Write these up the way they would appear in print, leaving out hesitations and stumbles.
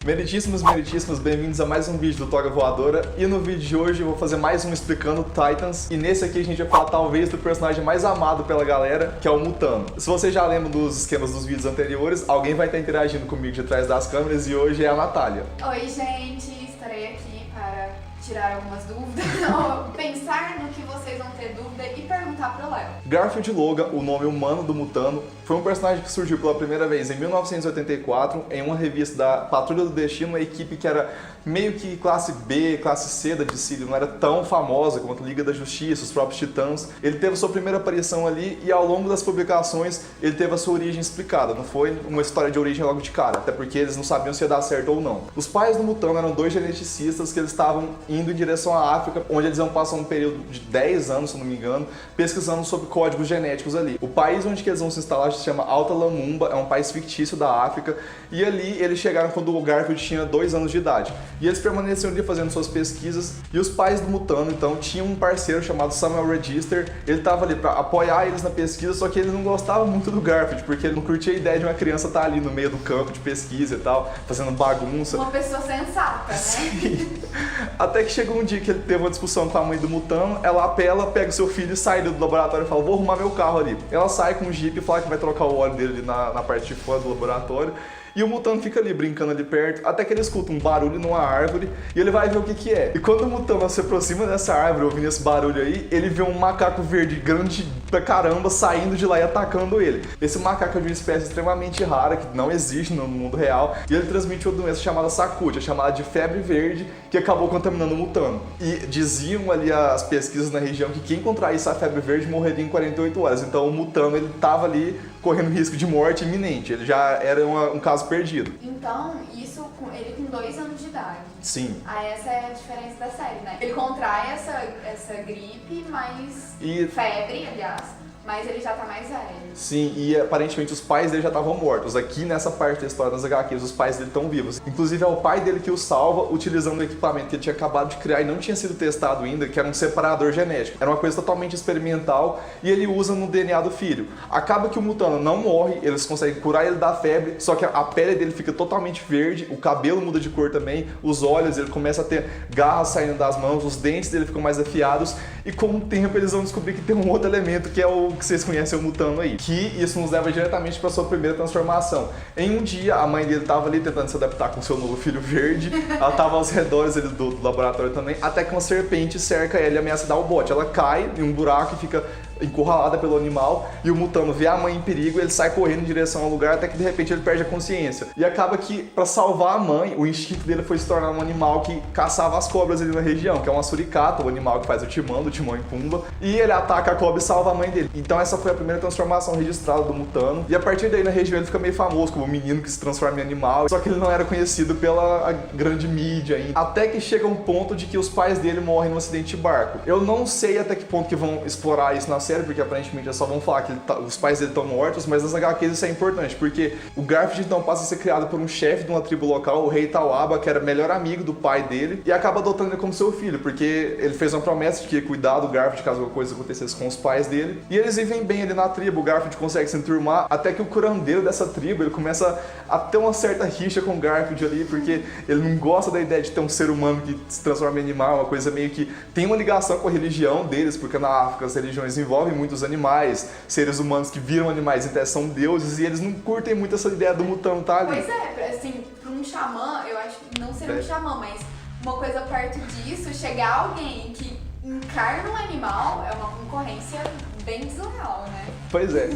Meritíssimos, bem-vindos a mais um vídeo do Toga Voadora. E no vídeo de hoje eu vou fazer mais um explicando Titans. E nesse aqui a gente vai falar talvez do personagem mais amado pela galera, que é o Mutano. Se você já lembra dos esquemas dos vídeos anteriores, alguém vai estar interagindo comigo de trás das câmeras e hoje é a Natália. Oi gente, estarei aqui para tirar algumas dúvidas, ou pensar no que vocês vão ter dúvida e perguntar pro Léo. Garfield Logan, o nome humano do Mutano, foi um personagem que surgiu pela primeira vez em 1984 em uma revista da Patrulha do Destino, uma equipe que era meio que classe B, classe C da DC, não era tão famosa quanto a Liga da Justiça, os próprios Titãs. Ele teve sua primeira aparição ali e ao longo das publicações ele teve a sua origem explicada, não foi uma história de origem logo de cara, até porque eles não sabiam se ia dar certo ou não. Os pais do Mutano eram dois geneticistas que eles estavam indo em direção à África, onde eles iam passar um período de 10 anos, se não me engano, pesquisando sobre códigos genéticos ali. O país onde eles vão se instalar se chama Alta Lamumba, é um país fictício da África, e ali eles chegaram quando o Garfield tinha 2 anos de idade. E eles permaneciam ali fazendo suas pesquisas, e os pais do Mutano, então, tinham um parceiro chamado Samuel Register, ele estava ali para apoiar eles na pesquisa, só que ele não gostava muito do Garfield, porque ele não curtia a ideia de uma criança estar ali no meio do campo de pesquisa e tal, fazendo bagunça. Uma pessoa sensata, né? Sim. Até que chegou um dia que ele teve uma discussão com a mãe do Mutano, ela apela, pega o seu filho e sai do laboratório e fala, vou arrumar meu carro ali. Ela sai com um Jeep e fala que vai trocar o óleo dele ali na parte de fora do laboratório. E o Mutano fica ali, brincando ali perto, até que ele escuta um barulho numa árvore e ele vai ver o que que é. E quando o Mutano se aproxima dessa árvore, ouvindo esse barulho aí, ele vê um macaco verde grande pra caramba saindo de lá e atacando ele. Esse macaco é de uma espécie extremamente rara, que não existe no mundo real, e ele transmite uma doença chamada Sakut, chamada de febre verde, que acabou contaminando o Mutano. E diziam ali as pesquisas na região que quem contraísse a febre verde morreria em 48 horas. Então o Mutano, ele tava ali correndo risco de morte iminente, ele já era um caso perdido. Então, isso ele com 2 anos de idade. Sim. Aí essa é a diferença da série, né? Ele contrai essa gripe, mas... E... febre, aliás, mas ele já tá mais velho. Sim, e aparentemente os pais dele já estavam mortos. Aqui nessa parte da história das HQs, os pais dele estão vivos. Inclusive é o pai dele que o salva utilizando o equipamento que ele tinha acabado de criar e não tinha sido testado ainda, que era um separador genético. Era uma coisa totalmente experimental e ele usa no DNA do filho. Acaba que o Mutano não morre, eles conseguem curar ele da febre, só que a pele dele fica totalmente verde, o cabelo muda de cor também, os olhos, ele começa a ter garras saindo das mãos, os dentes dele ficam mais afiados e com o tempo eles vão descobrir que tem um outro elemento que é o que vocês conhecem, o Mutano aí. Que isso nos leva diretamente para sua primeira transformação. Em um dia, a mãe dele estava ali tentando se adaptar com seu novo filho verde, ela estava aos redores do laboratório também, até que uma serpente cerca ela e ameaça dar o bote. Ela cai em um buraco e fica encurralada pelo animal, e o Mutano vê a mãe em perigo, ele sai correndo em direção ao lugar, até que de repente ele perde a consciência. E acaba que, para salvar a mãe, o instinto dele foi se tornar um animal que caçava as cobras ali na região, que é uma suricata, o animal que faz o Timão e Pumba, e ele ataca a cobra e salva a mãe dele. Então essa foi a primeira transformação registrada do Mutano, e a partir daí na região ele fica meio famoso como o menino que se transforma em animal, só que ele não era conhecido pela grande mídia ainda. Até que chega um ponto de que os pais dele morrem num acidente de barco. Eu não sei até que ponto que vão explorar isso na série, porque aparentemente só vão falar que os pais dele estão mortos, mas nas HQs isso é importante, porque o Garfield então passa a ser criado por um chefe de uma tribo local, o Rei Tawaba, que era melhor amigo do pai dele, e acaba adotando ele como seu filho, porque ele fez uma promessa de que ia cuidar do Garfield caso alguma coisa acontecesse com os pais dele, e eles vivem bem ali na tribo, o Garfield consegue se enturmar, até que o curandeiro dessa tribo, ele começa a ter uma certa rixa com o Garfield ali, porque ele não gosta da ideia de ter um ser humano que se transforma em animal, uma coisa meio que tem uma ligação com a religião deles, porque na África as religiões envolvem muitos animais, seres humanos que viram animais, então são deuses, e eles não curtem muito essa ideia do Mutano tá ali. Pois é, assim, pra um xamã, eu acho que não seria um xamã, mas uma coisa perto disso, chegar alguém que encarna um animal é uma concorrência bem desleal, né? Pois é.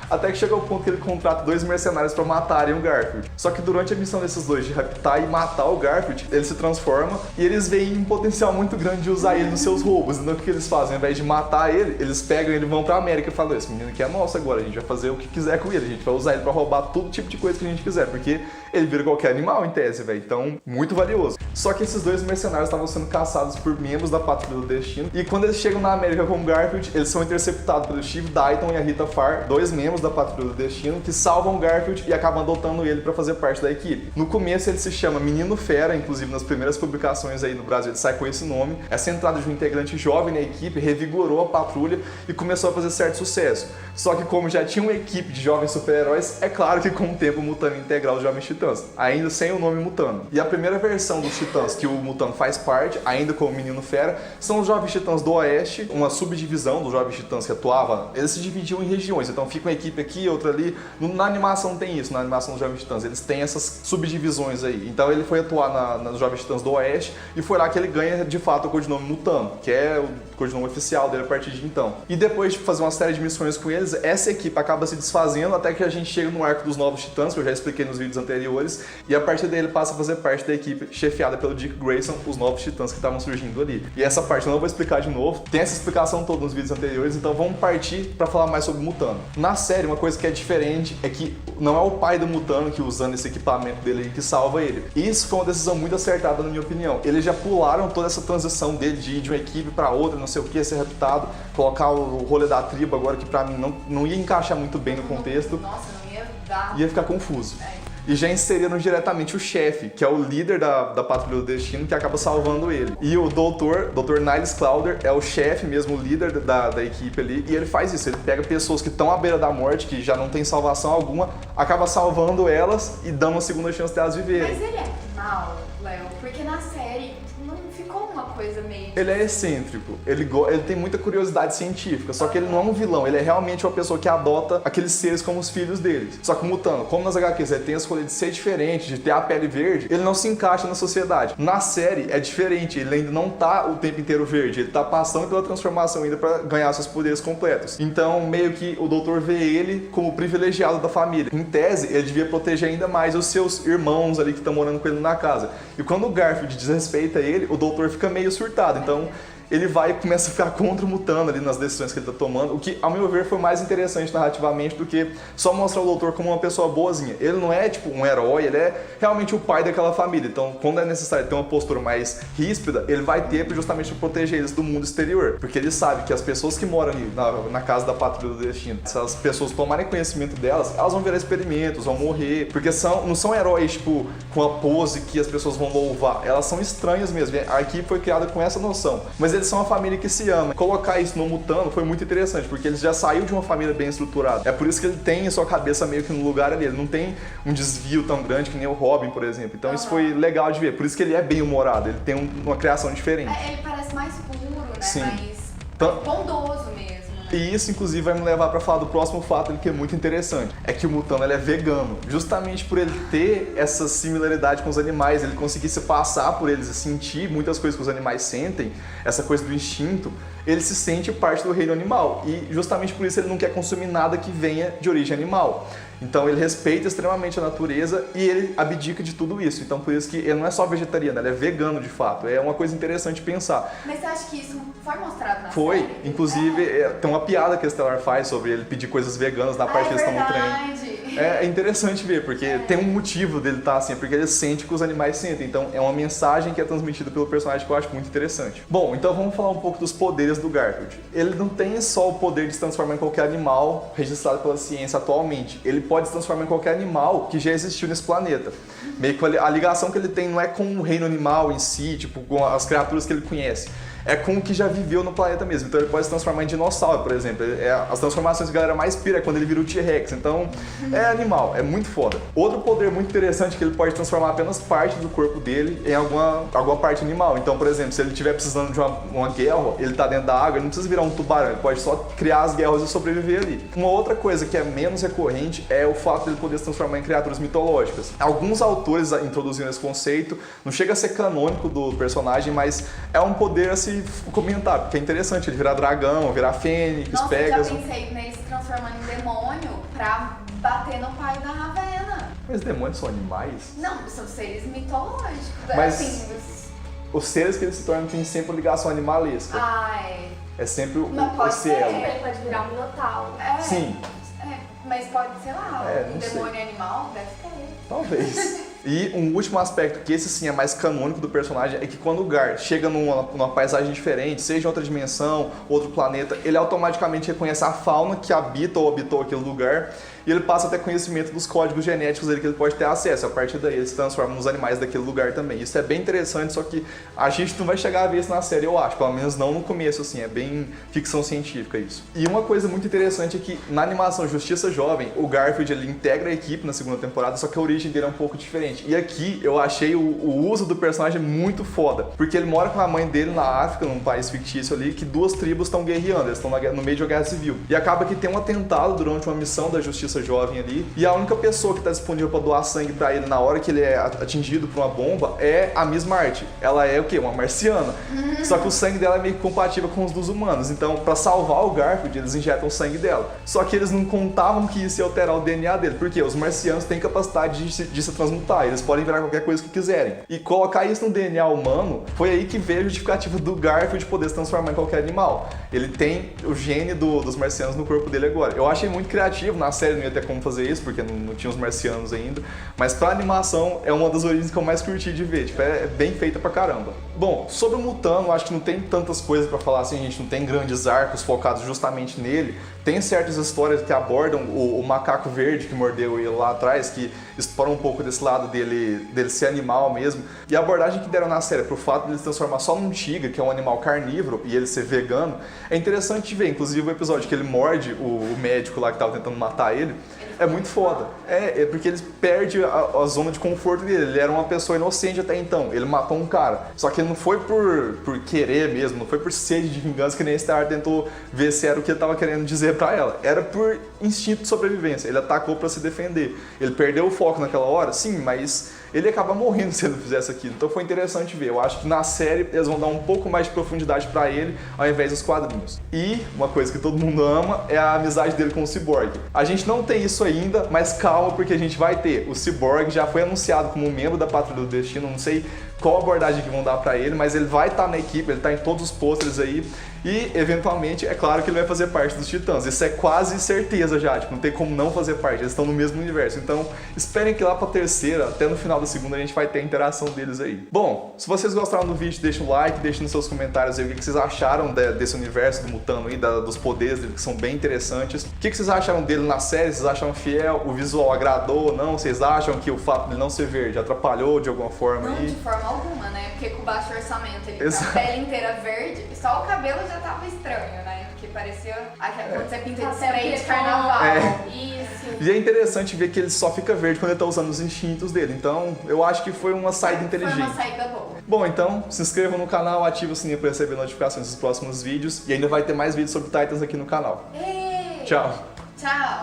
Até que chega ao ponto que ele contrata 2 mercenários para matarem o Garfield. Só que durante a missão desses dois de raptar e matar o Garfield, ele se transforma e eles veem um potencial muito grande de usar ele nos seus roubos. Então o que eles fazem? Ao invés de matar ele, eles pegam ele e vão pra América e falam, esse menino aqui é nosso agora, a gente vai fazer o que quiser com ele, a gente vai usar ele para roubar todo tipo de coisa que a gente quiser, porque ele vira qualquer animal em tese, velho. Então, muito valioso. Só que esses 2 mercenários estavam sendo caçados por membros da Patrulha do Destino, e quando eles chegam na América com o Garfield, eles são interceptados pelo Steve Dayton e a Rita Farr, 2 membros da Patrulha do Destino, que salvam o Garfield e acabam adotando ele para fazer parte da equipe. No começo ele se chama Menino Fera, inclusive nas primeiras publicações aí no Brasil ele sai com esse nome. Essa entrada de um integrante jovem na equipe revigorou a patrulha e começou a fazer certo sucesso. Só que como já tinha uma equipe de jovens super-heróis, é claro que com o tempo o Mutano ia integrar os Jovens Titãs, ainda sem o nome Mutano. E a primeira versão dos Titãs que o Mutano faz parte, ainda como Menino Fera, são os Jovens Titãs do Oeste, uma subdivisão dos Jovens Titãs que atuava. Eles se dividiam em regiões, então fica uma equipe aqui, outra ali. Na animação tem isso, na animação dos Jovens Titãs, eles têm essas subdivisões aí. Então ele foi atuar nos Jovens Titãs do Oeste e foi lá que ele ganha de fato o codinome Mutano, que é o codinome oficial dele a partir de então. E depois de fazer uma série de missões com eles, essa equipe acaba se desfazendo até que a gente chega no arco dos Novos Titãs, que eu já expliquei nos vídeos anteriores, e a partir dele passa a fazer parte da equipe chefiada pelo Dick Grayson, os Novos Titãs que estavam surgindo ali. E essa parte eu não vou explicar de novo, tem essa explicação toda nos vídeos anteriores, então vamos partir para falar mais sobre o Mutano. Na série, uma coisa que é diferente é que não é o pai do Mutano que usando esse equipamento dele aí que salva ele. E isso foi uma decisão muito acertada na minha opinião. Eles já pularam toda essa transição dele de ir de uma equipe para outra, não sei o que, ser raptado, colocar o rolê da tribo agora que pra mim não ia encaixar muito bem no contexto. Nossa, não ia dar. Ia ficar confuso. E já inseriram diretamente o chefe, que é o líder da Patrulha do Destino, que acaba salvando ele. E o Dr. Niles Clowder é o chefe mesmo, o líder da equipe ali, e ele faz isso, ele pega pessoas que estão à beira da morte, que já não tem salvação alguma, acaba salvando elas e dando uma segunda chance delas viverem. Mas ele é mal, Léo, porque na série não ficou uma coisa meio... Ele é excêntrico, ele tem muita curiosidade científica, só que ele não é um vilão, ele é realmente uma pessoa que adota aqueles seres como os filhos dele. Só que o Mutano, como nas HQs ele tem a escolha de ser diferente, de ter a pele verde, ele não se encaixa na sociedade. Na série é diferente, ele ainda não tá o tempo inteiro verde, ele tá passando pela transformação ainda para ganhar seus poderes completos. Então meio que o doutor vê ele como privilegiado da família. Em tese, ele devia proteger ainda mais os seus irmãos ali que estão morando com ele na casa. E quando o Garfield desrespeita ele, o doutor fica meio surtado. Então ele vai e começa a ficar contra o Mutano ali nas decisões que ele tá tomando, o que, ao meu ver, foi mais interessante narrativamente do que só mostrar o doutor como uma pessoa boazinha. Ele não é, tipo, um herói, ele é realmente o pai daquela família. Então, quando é necessário ter uma postura mais ríspida, ele vai ter justamente para proteger eles do mundo exterior. Porque ele sabe que as pessoas que moram ali na casa da Patrulha do Destino, se as pessoas tomarem conhecimento delas, elas vão virar experimentos, vão morrer. Porque não são heróis, tipo, com a pose que as pessoas vão louvar. Elas são estranhas mesmo. A equipe foi criada com essa noção. Mas eles são uma família que se ama. Colocar isso no Mutano foi muito interessante, porque ele já saiu de uma família bem estruturada. É por isso que ele tem a sua cabeça meio que no lugar ali. Ele não tem um desvio tão grande que nem o Robin, por exemplo. Então isso foi legal de ver. Por isso que ele é bem humorado. Ele tem uma criação diferente. Ele parece mais puro, né? Sim. Mais bondoso mesmo. E isso, inclusive, vai me levar para falar do próximo fato que é muito interessante. É que o Mutano ele é vegano. Justamente por ele ter essa similaridade com os animais, ele conseguir se passar por eles e sentir muitas coisas que os animais sentem, essa coisa do instinto, ele se sente parte do reino animal. E justamente por isso ele não quer consumir nada que venha de origem animal. Então ele respeita extremamente a natureza e ele abdica de tudo isso. Então por isso que ele não é só vegetariano, ele é vegano de fato. É uma coisa interessante pensar. Mas você acha que isso foi mostrado na série? Foi. Inclusive, tem uma piada que a Stellar faz sobre ele pedir coisas veganas na parte que eles estão no trem. É interessante ver, porque tem um motivo dele estar assim, porque ele sente o que os animais sentem. Então é uma mensagem que é transmitida pelo personagem que eu acho muito interessante. Bom, então vamos falar um pouco dos poderes do Garfield. Ele não tem só o poder de se transformar em qualquer animal registrado pela ciência atualmente. Ele pode se transformar em qualquer animal que já existiu nesse planeta. Meio que a ligação que ele tem não é com o reino animal em si, tipo, com as criaturas que ele conhece. É com o que já viveu no planeta mesmo. Então ele pode se transformar em dinossauro, por exemplo. As transformações que a galera mais pira é quando ele vira o T-Rex. Então é animal, é muito foda. Outro poder muito interessante é que ele pode transformar apenas parte do corpo dele em alguma parte animal. Então, por exemplo, se ele estiver precisando de uma guelra, ele tá dentro da água, ele não precisa virar um tubarão, ele pode só criar as guelras e sobreviver ali. Uma outra coisa que é menos recorrente é o fato de ele poder se transformar em criaturas mitológicas. Alguns autores introduziram esse conceito, não chega a ser canônico do personagem, mas é um poder assim comentar, porque é interessante ele virar dragão, virar fênix, Pegasus. Eu já pensei nele se transformando em demônio pra bater no pai da Ravenna. Mas demônios são animais? Não, são seres mitológicos. Mas assim, os seres que eles se tornam têm sempre ligação animalesca. É sempre o cielo. Ele pode virar um minotauro. Sim. Mas pode, sei lá, um demônio sei. animal deve ter. Talvez. E um último aspecto, que esse sim é mais canônico do personagem, é que quando o Gar chega numa paisagem diferente, seja outra dimensão, outro planeta, ele automaticamente reconhece a fauna que habita ou habitou aquele lugar e ele passa até conhecimento dos códigos genéticos dele que ele pode ter acesso. A partir daí ele se transforma nos animais daquele lugar também. Isso é bem interessante, só que a gente não vai chegar a ver isso na série, eu acho. Pelo menos não no começo, assim. É bem ficção científica isso. E uma coisa muito interessante é que na animação Justiça Jovem, o Garfield ele integra a equipe na segunda temporada, só que a origem dele é um pouco diferente. E aqui eu achei o uso do personagem muito foda, porque ele mora com a mãe dele na África, num país fictício ali, que duas tribos estão guerreando, eles estão no meio de uma guerra civil. E acaba que tem um atentado durante uma missão da Justiça Jovem ali, e a única pessoa que está disponível para doar sangue para ele na hora que ele é atingido por uma bomba é a Miss Marty. Ela é o quê? Uma marciana. Só que o sangue dela é meio que compatível com os dos humanos. Então, para salvar o Garfield, eles injetam o sangue dela. Só que eles não contavam que isso ia alterar o DNA dele, porque os marcianos têm capacidade de se transmutar, eles podem virar qualquer coisa que quiserem. E colocar isso no DNA humano, foi aí que veio a justificativa do Garfield poder se transformar em qualquer animal. Ele tem o gene dos marcianos no corpo dele agora. Eu achei muito criativo, na série não ia ter como fazer isso, porque não tinha os marcianos ainda, mas pra animação é uma das origens que eu mais curti de ver, tipo, é bem feita pra caramba. Bom, sobre o Mutano, acho que não tem tantas coisas pra falar assim, a gente não tem grandes arcos focados justamente nele. Tem certas histórias que abordam o macaco verde que mordeu ele lá atrás, que exploram um pouco desse lado dele ser animal mesmo. E a abordagem que deram na série pro fato de ele se transformar só num tigre, que é um animal carnívoro, e ele ser vegano, é interessante de ver. Inclusive o episódio que ele morde o médico lá que tava tentando matar ele, é muito foda. É porque ele perde a zona de conforto dele. Ele era uma pessoa inocente até então. Ele matou um cara. Só que ele não foi por querer mesmo, não foi por sede de vingança que nem Star tentou ver se era o que ele tava querendo dizer pra ela. Era por instinto de sobrevivência. Ele atacou pra se defender. Ele perdeu o foco naquela hora, sim, mas ele acaba morrendo se ele não fizesse aquilo. Então foi interessante ver. Eu acho que na série eles vão dar um pouco mais de profundidade pra ele ao invés dos quadrinhos. E uma coisa que todo mundo ama é a amizade dele com o Cyborg. A gente não tem isso ainda, mas calma porque a gente vai ter. O Cyborg já foi anunciado como um membro da Patrulha do Destino, não sei qual abordagem que vão dar pra ele, mas ele vai estar na equipe, ele tá em todos os pôsteres aí. E, eventualmente, é claro que ele vai fazer parte dos Titãs. Isso é quase certeza já, tipo, não tem como não fazer parte, eles estão no mesmo universo. Então, esperem que lá pra terceira, até no final da segunda, a gente vai ter a interação deles aí. Bom, se vocês gostaram do vídeo, deixa um like, deixa nos seus comentários aí o que vocês acharam desse universo do Mutano aí, dos poderes dele, que são bem interessantes. O que vocês acharam dele na série? Vocês acharam fiel? O visual agradou ou não? Vocês acham que o fato de ele não ser verde atrapalhou de alguma forma Não, aí? de forma alguma, né? Porque com baixo orçamento, ele Exato. com a pele inteira verde, só o cabelo já tava estranho, né? Porque parecia quando você pinta de spray de carnaval. Isso. E é interessante ver que ele só fica verde quando ele tá usando os instintos dele. Então, eu acho que foi uma saída inteligente. Foi uma saída boa. Bom, então, se inscrevam no canal, ative o sininho para receber notificações dos próximos vídeos. E ainda vai ter mais vídeos sobre Titans aqui no canal. Ei! Tchau! Tchau!